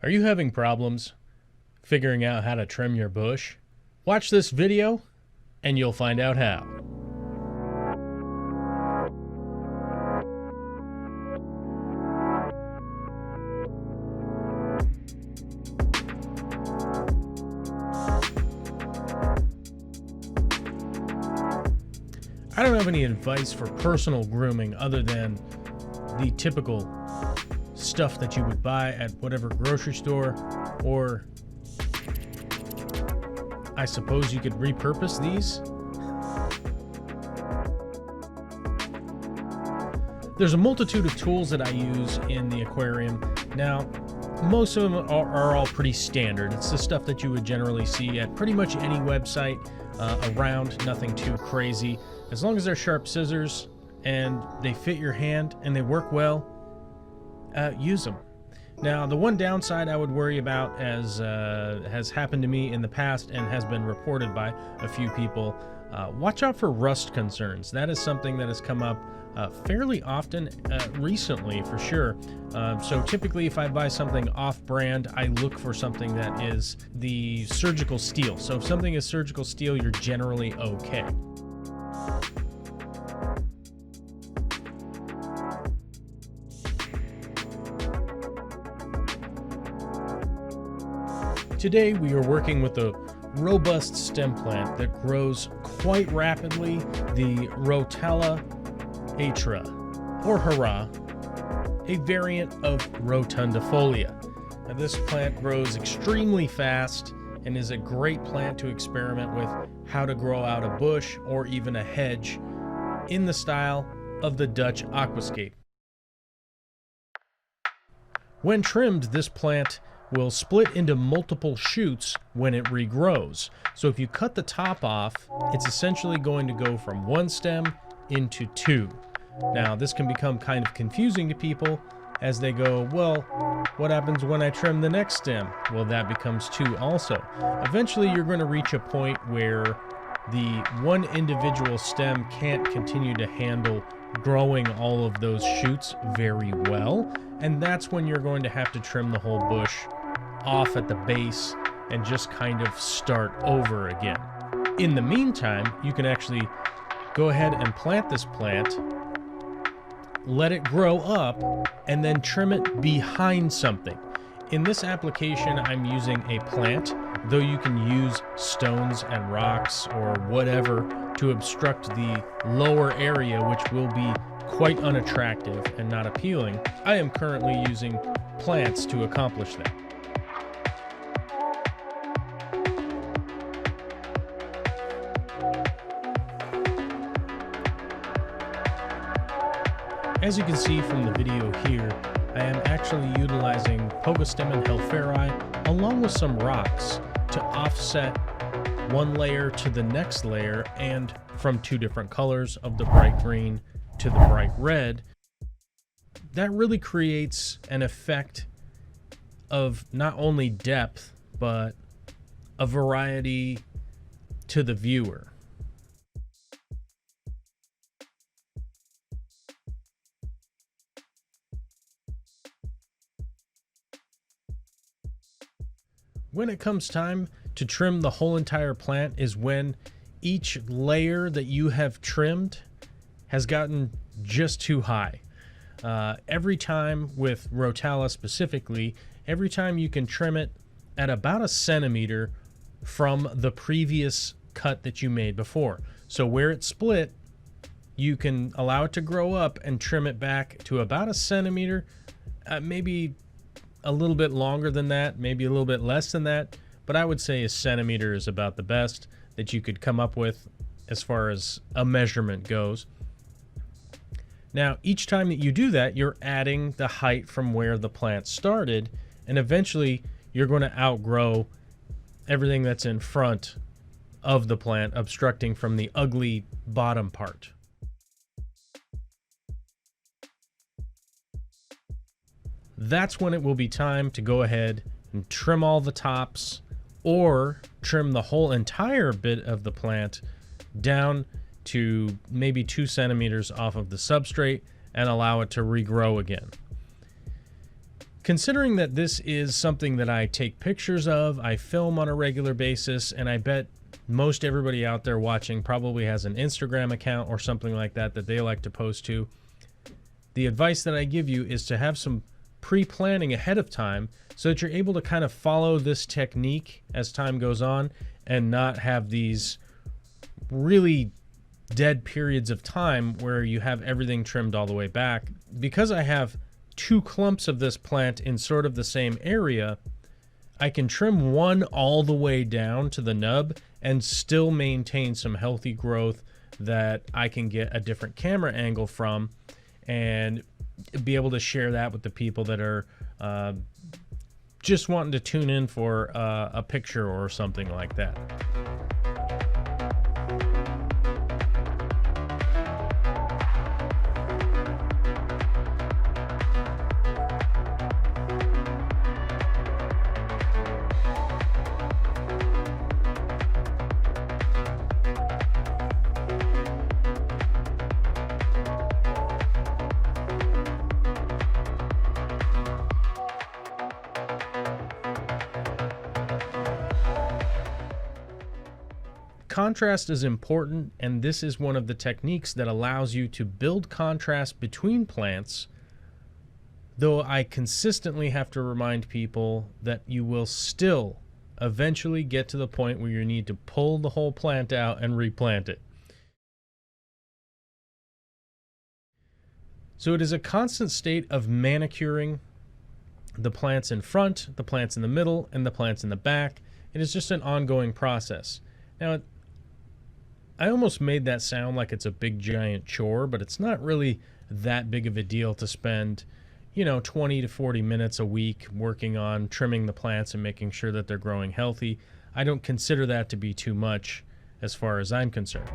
Are you having problems figuring out how to trim your bush? Watch this video and you'll find out how. I don't have any advice for personal grooming other than the typical stuff that you would buy at whatever grocery store, or I suppose you could repurpose these. There's a multitude of tools that I use in the aquarium. Now, most of them are all pretty standard. It's the stuff that you would generally see at pretty much any website around, nothing too crazy. As long as they're sharp scissors and they fit your hand and they work well, use them. Now, the one downside I would worry about, as has happened to me in the past and has been reported by a few people, watch out for rust concerns. That is something that has come up fairly often recently, for sure. So typically if I buy something off-brand, I look for something that is the surgical steel. So if something is surgical steel, you're generally okay. Today we are working with a robust stem plant that grows quite rapidly, the Rotella atra, or hurrah, a variant of rotundifolia. Now, this plant grows extremely fast and is a great plant to experiment with how to grow out a bush or even a hedge in the style of the Dutch aquascape. When trimmed, this plant will split into multiple shoots when it regrows. So if you cut the top off, it's essentially going to go from one stem into two. Now, this can become kind of confusing to people as they go, well, what happens when I trim the next stem? Well, that becomes two also. Eventually, you're going to reach a point where the one individual stem can't continue to handle growing all of those shoots very well, and that's when you're going to have to trim the whole bush off at the base and just kind of start over again. In the meantime, you can actually go ahead and plant this plant, let it grow up, and then trim it behind something. In this application, I'm using a plant, though you can use stones and rocks or whatever to obstruct the lower area, which will be quite unattractive and not appealing. I am currently using plants to accomplish that. As you can see from the video here, I am actually utilizing Pogostemon helferi along with some rocks to offset one layer to the next layer, and from two different colors of the bright green to the bright red. That really creates an effect of not only depth, but a variety to the viewer. When it comes time to trim the whole entire plant is when each layer that you have trimmed has gotten just too high. Every time with Rotella specifically, every time you can trim it at about a centimeter from the previous cut that you made before. So where it split, you can allow it to grow up and trim it back to about a centimeter, maybe a little bit longer than that, maybe a little bit less than that, but I would say a centimeter is about the best that you could come up with as far as a measurement goes. Now, each time that you do that, you're adding the height from where the plant started, and eventually you're going to outgrow everything that's in front of the plant, obstructing from the ugly bottom part. That's when it will be time to go ahead and trim all the tops, or trim the whole entire bit of the plant down to maybe 2 centimeters off of the substrate and allow it to regrow again. Considering that this is something that I take pictures of, I film on a regular basis, and I bet most everybody out there watching probably has an Instagram account or something like that that they like to post to, the advice that I give you is to have some pre-planning ahead of time so that you're able to kind of follow this technique as time goes on and not have these really dead periods of time where you have everything trimmed all the way back. Because I have 2 clumps of this plant in sort of the same area, I can trim one all the way down to the nub and still maintain some healthy growth that I can get a different camera angle from and be able to share that with the people that are just wanting to tune in for a picture or something like that. Contrast is important, and this is one of the techniques that allows you to build contrast between plants, though I consistently have to remind people that you will still eventually get to the point where you need to pull the whole plant out and replant it. So it is a constant state of manicuring the plants in front, the plants in the middle, and the plants in the back. It is just an ongoing process. Now, I almost made that sound like it's a big giant chore, but it's not really that big of a deal to spend, 20 to 40 minutes a week working on trimming the plants and making sure that they're growing healthy. I don't consider that to be too much as far as I'm concerned.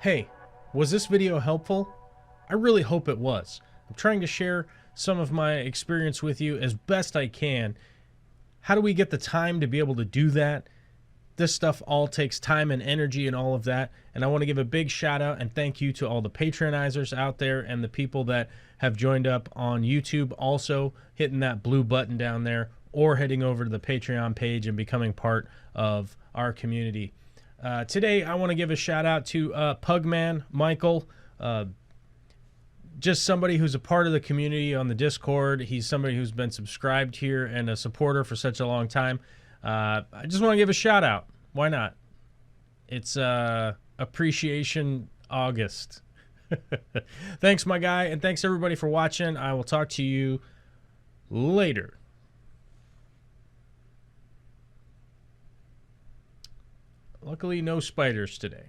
Hey, was this video helpful? I really hope it was. I'm trying to share some of my experience with you as best I can. How do we get the time to be able to do that? This stuff all takes time and energy and all of that. And I want to give a big shout out and thank you to all the Patreonizers out there and the people that have joined up on YouTube, also hitting that blue button down there or heading over to the Patreon page and becoming part of our community. Today, I want to give a shout out to Pugman Michael, just somebody who's a part of the community on the Discord. He's somebody who's been subscribed here and a supporter for such a long time. I just want to give a shout out. Why not? It's a Appreciation August. Thanks, my guy, and thanks everybody for watching. I will talk to you later. Luckily, no spiders today.